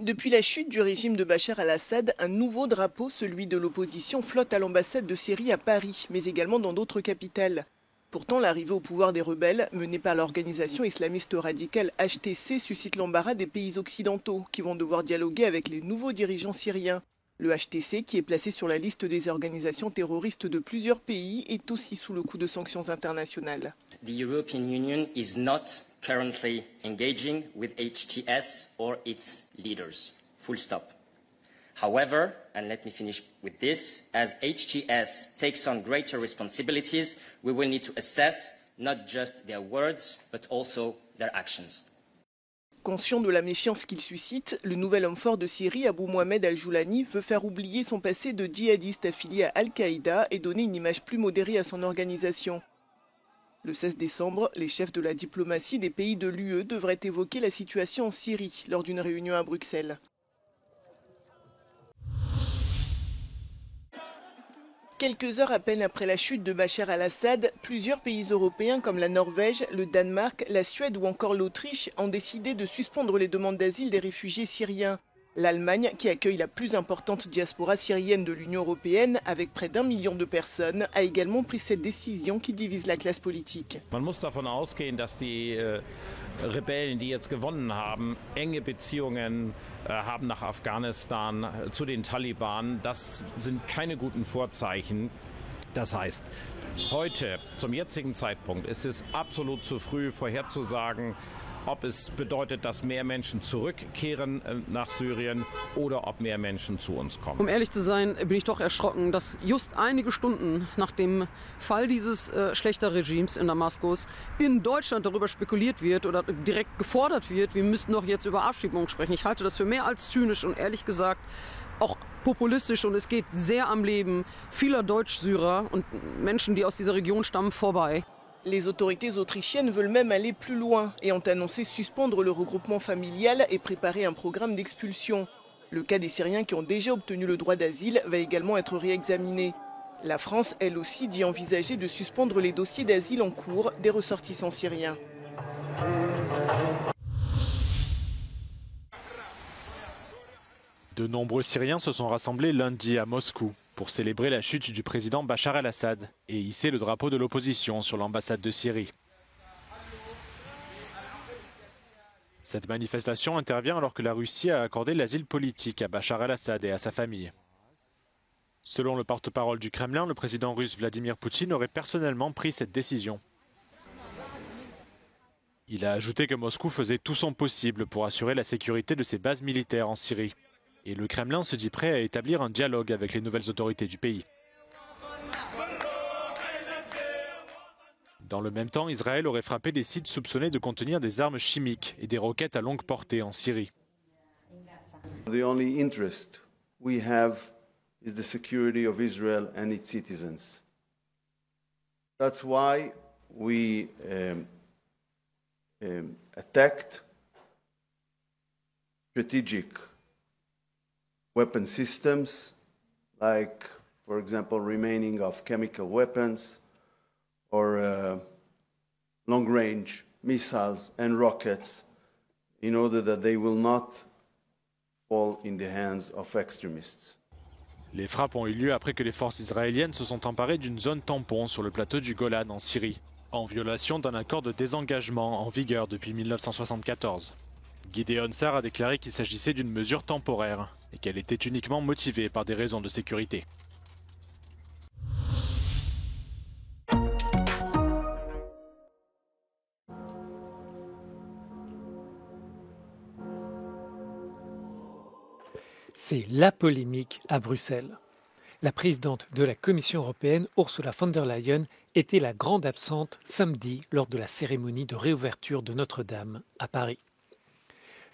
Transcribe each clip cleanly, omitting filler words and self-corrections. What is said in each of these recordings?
Depuis la chute du régime de Bachar al-Assad, un nouveau drapeau, celui de l'opposition, flotte à l'ambassade de Syrie à Paris, mais également dans d'autres capitales. Pourtant, l'arrivée au pouvoir des rebelles, menée par l'organisation islamiste radicale HTC, suscite l'embarras des pays occidentaux, qui vont devoir dialoguer avec les nouveaux dirigeants syriens. Le HTC, qui est placé sur la liste des organisations terroristes de plusieurs pays, est aussi sous le coup de sanctions internationales. The European Union is not currently engaging with HTS or its leaders. Full stop. However, and let me finish with this, as HTS takes on greater responsibilities, we will need to assess not just their words, but also their actions. Conscient de la méfiance qu'il suscite, le nouvel homme fort de Syrie, Abou Mohamed al-Joulani, veut faire oublier son passé de djihadiste affilié à Al-Qaïda et donner une image plus modérée à son organisation. Le 16 décembre, les chefs de la diplomatie des pays de l'UE devraient évoquer la situation en Syrie lors d'une réunion à Bruxelles. Quelques heures à peine après la chute de Bachar al-Assad, plusieurs pays européens comme la Norvège, le Danemark, la Suède ou encore l'Autriche ont décidé de suspendre les demandes d'asile des réfugiés syriens. L'Allemagne, qui accueille la plus importante diaspora syrienne de l'Union européenne, avec près d'1 million de personnes, a également pris cette décision qui divise la classe politique. Man muss davon ausgehen, dass die Rebellen, die jetzt gewonnen haben, enge Beziehungen haben nach Afghanistan zu den Taliban. Das sind keine guten Vorzeichen. Das heißt, heute, zum jetzigen Zeitpunkt, ist es absolut zu früh vorherzusagen, ob es bedeutet, dass mehr Menschen zurückkehren nach Syrien oder ob mehr Menschen zu uns kommen. Um ehrlich zu sein, bin ich doch erschrocken, dass just einige Stunden nach dem Fall dieses Schlächterregimes in Damaskus in Deutschland darüber spekuliert wird oder direkt gefordert wird, wir müssten doch jetzt über Abschiebung sprechen. Ich halte das für mehr als zynisch und ehrlich gesagt auch populistisch, und es geht sehr am Leben vieler Deutsch-Syrer und Menschen, die aus dieser Region stammen, vorbei. Les autorités autrichiennes veulent même aller plus loin et ont annoncé suspendre le regroupement familial et préparer un programme d'expulsion. Le cas des Syriens qui ont déjà obtenu le droit d'asile va également être réexaminé. La France, elle aussi, dit envisager de suspendre les dossiers d'asile en cours des ressortissants syriens. De nombreux Syriens se sont rassemblés lundi à Moscou pour célébrer la chute du président Bachar el-Assad et hisser le drapeau de l'opposition sur l'ambassade de Syrie. Cette manifestation intervient alors que la Russie a accordé l'asile politique à Bachar el-Assad et à sa famille. Selon le porte-parole du Kremlin, le président russe Vladimir Poutine aurait personnellement pris cette décision. Il a ajouté que Moscou faisait tout son possible pour assurer la sécurité de ses bases militaires en Syrie. Et le Kremlin se dit prêt à établir un dialogue avec les nouvelles autorités du pays. Dans le même temps, Israël aurait frappé des sites soupçonnés de contenir des armes chimiques et des roquettes à longue portée en Syrie. The only interest we have is the security of Israel and its citizens. That's why we attacked strategic weapon systems, like, for example, remaining of chemical weapons or long-range missiles and rockets, in order that they will not fall in the hands of extremists. Les frappes ont eu lieu après que les forces israéliennes se sont emparées d'une zone tampon sur le plateau du Golan en Syrie, en violation d'un accord de désengagement en vigueur depuis 1974. Gideon Sa'ar a déclaré qu'il s'agissait d'une mesure temporaire et qu'elle était uniquement motivée par des raisons de sécurité. C'est la polémique à Bruxelles. La présidente de la Commission européenne, Ursula von der Leyen, était la grande absente samedi lors de la cérémonie de réouverture de Notre-Dame à Paris.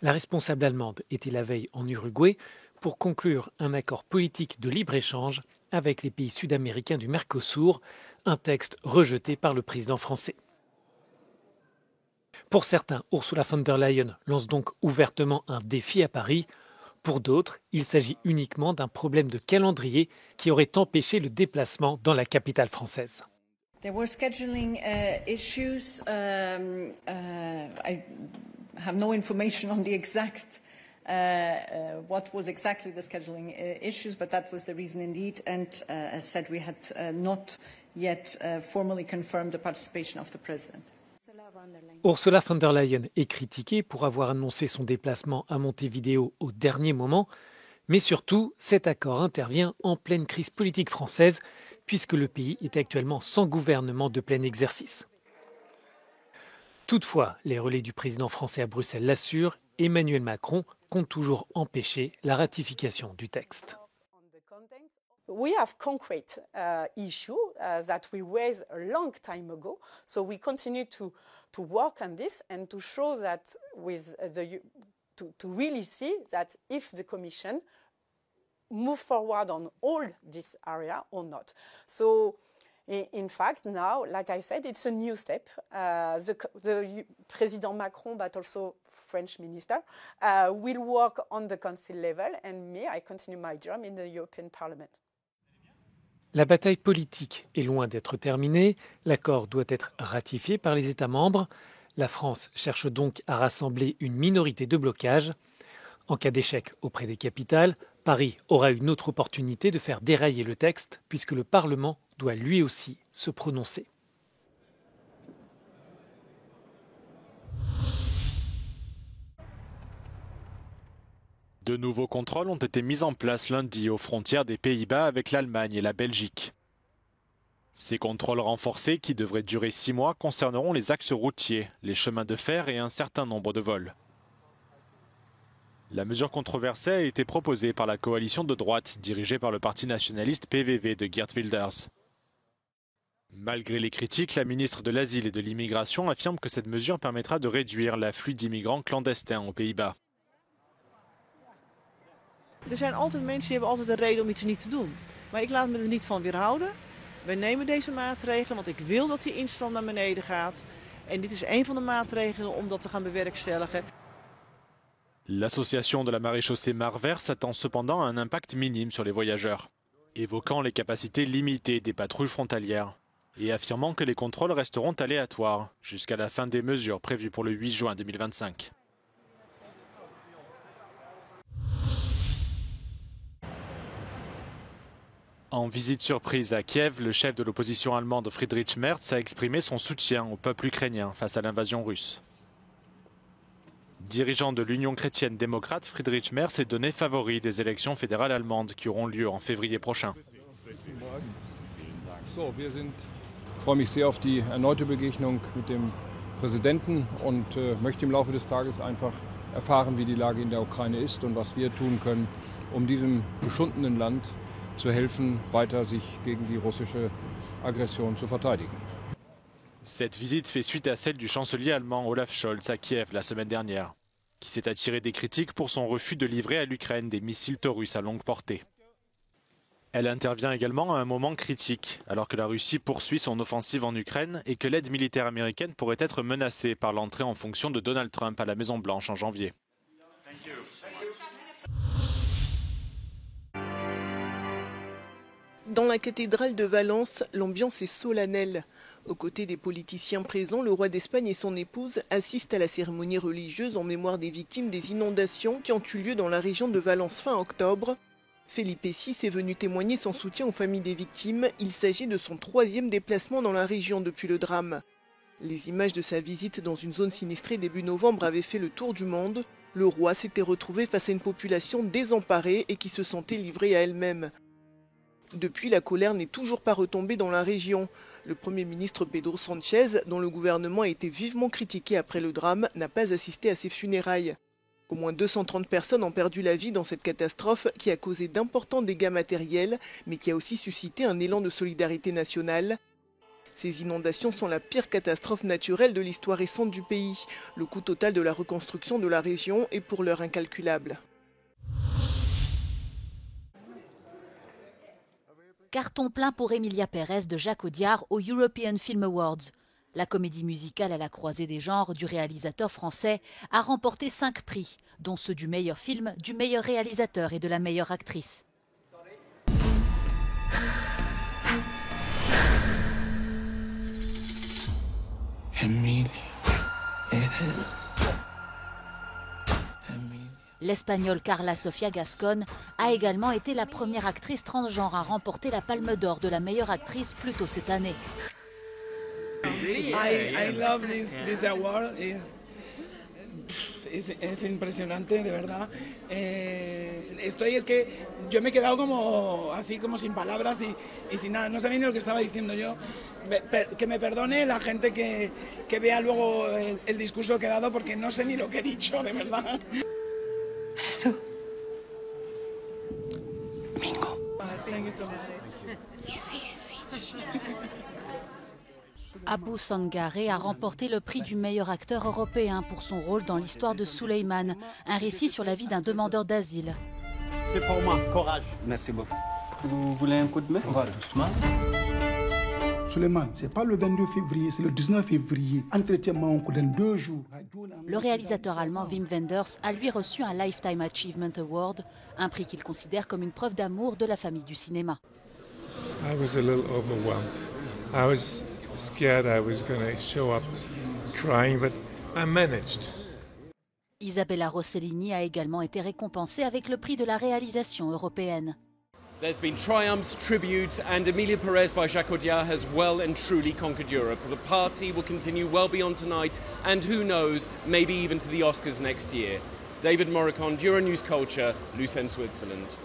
La responsable allemande était la veille en Uruguay pour conclure un accord politique de libre-échange avec les pays sud-américains du Mercosur, un texte rejeté par le président français. Pour certains, Ursula von der Leyen lance donc ouvertement un défi à Paris. Pour d'autres, il s'agit uniquement d'un problème de calendrier qui aurait empêché le déplacement dans la capitale française. There were scheduling issues. I have no information on the exact what was exactly the scheduling issues, but that was the reason indeed. And as said, we had not yet formally confirmed the participation of the President. Ursula von der Leyen est critiquée pour avoir annoncé son déplacement à Montevideo au dernier moment, mais surtout, cet accord intervient en pleine crise politique française, puisque le pays est actuellement sans gouvernement de plein exercice. Toutefois, les relais du président français à Bruxelles l'assurent, Emmanuel Macron compte toujours empêcher la ratification du texte. We have concrete issues that we raised a long time ago, so we continue to work on this and to show that to really see that if the Commission move forward on all this area or not. So, in fact, now, like I said, it's a new step. The President Macron, but also French minister, will work on the council level, and me, I continue my job in the European Parliament. La bataille politique est loin d'être terminée. L'accord doit être ratifié par les États membres. La France cherche donc à rassembler une minorité de blocage. En cas d'échec auprès des capitales, Paris aura une autre opportunité de faire dérailler le texte, puisque le Parlement doit lui aussi se prononcer. De nouveaux contrôles ont été mis en place lundi aux frontières des Pays-Bas avec l'Allemagne et la Belgique. Ces contrôles renforcés, qui devraient durer 6 mois, concerneront les axes routiers, les chemins de fer et un certain nombre de vols. La mesure controversée a été proposée par la coalition de droite dirigée par le parti nationaliste PVV de Geert Wilders. Malgré les critiques, la ministre de l'Asile et de l'Immigration affirme que cette mesure permettra de réduire l'afflux d'immigrants clandestins aux Pays-Bas. Zijn altijd mensen die hebben altijd een reden om iets niet te doen. Maar ik laat me er niet van weerhouden. Wij nemen deze maatregelen, want ik wil dat die instroom naar beneden gaat. En dit is een van de maatregelen om dat te gaan bewerkstelligen. L'association de la maréchaussée Marvers attend cependant un impact minime sur les voyageurs, évoquant les capacités limitées des patrouilles frontalières et affirmant que les contrôles resteront aléatoires jusqu'à la fin des mesures prévues pour le 8 juin 2025. En visite surprise à Kiev, le chef de l'opposition allemande Friedrich Merz a exprimé son soutien au peuple ukrainien face à l'invasion russe. Dirigeant de l'Union chrétienne démocrate, Friedrich Merz est donné favori des élections fédérales allemandes qui auront lieu en février prochain. Ich freue mich sehr auf die erneute Begegnung mit dem Präsidenten und möchte im Laufe des Tages einfach erfahren, wie die Lage in der Ukraine ist und was wir tun können, um diesem geschundenen Land zu helfen, weiter sich gegen die russische Aggression zu verteidigen. Cette visite fait suite à celle du chancelier allemand Olaf Scholz à Kiev la semaine dernière, qui s'est attiré des critiques pour son refus de livrer à l'Ukraine des missiles Taurus à longue portée. Elle intervient également à un moment critique, alors que la Russie poursuit son offensive en Ukraine et que l'aide militaire américaine pourrait être menacée par l'entrée en fonction de Donald Trump à la Maison-Blanche en janvier. Dans la cathédrale de Valence, l'ambiance est solennelle. Aux côtés des politiciens présents, le roi d'Espagne et son épouse assistent à la cérémonie religieuse en mémoire des victimes des inondations qui ont eu lieu dans la région de Valence fin octobre. Felipe VI est venu témoigner son soutien aux familles des victimes. Il s'agit de son 3e déplacement dans la région depuis le drame. Les images de sa visite dans une zone sinistrée début novembre avaient fait le tour du monde. Le roi s'était retrouvé face à une population désemparée et qui se sentait livrée à elle-même. Depuis, la colère n'est toujours pas retombée dans la région. Le Premier ministre Pedro Sánchez, dont le gouvernement a été vivement critiqué après le drame, n'a pas assisté à ses funérailles. Au moins 230 personnes ont perdu la vie dans cette catastrophe qui a causé d'importants dégâts matériels, mais qui a aussi suscité un élan de solidarité nationale. Ces inondations sont la pire catastrophe naturelle de l'histoire récente du pays. Le coût total de la reconstruction de la région est pour l'heure incalculable. Carton plein pour Emilia Pérez de Jacques Audiard aux European Film Awards. La comédie musicale à la croisée des genres du réalisateur français a remporté 5 prix, dont ceux du meilleur film, du meilleur réalisateur et de la meilleure actrice. Emilia, it is. Emilia. L'Espagnole Carla Sofia Gascon a également été la première actrice transgenre à remporter la Palme d'Or de la meilleure actrice plus tôt cette année. I love this award. Es impresionante, de verdad. Es que yo me he quedado así como sin palabras y sin nada. No sabía ni lo que estaba diciendo yo. Que me perdone la gente que vea luego el discurso que he dado porque no sé ni lo que he dicho, de verdad. Eso. Mingo. Thank you so much. Abou Sangaré a remporté le prix du meilleur acteur européen pour son rôle dans l'histoire de Souleymane, un récit sur la vie d'un demandeur d'asile. C'est pour moi, courage. Merci beaucoup. Vous voulez un coup de main? On va doucement. Souleymane, c'est pas le 22 février, c'est le 19 février. Entretien manque dans 2 jours. Le réalisateur allemand Wim Wenders a lui reçu un Lifetime Achievement Award, un prix qu'il considère comme une preuve d'amour de la famille du cinéma. I was a little overwhelmed. I was scared I was going to show up crying, but I managed. Isabella Rossellini a également été récompensée avec le prix de la réalisation européenne. There's been triumphs, tributes, and Emilia Perez by Jacques Audiard has well and truly conquered Europe. The party will continue well beyond tonight, and who knows, maybe even to the Oscars next year. David Morricone, Euronews Culture, Lucerne, Switzerland.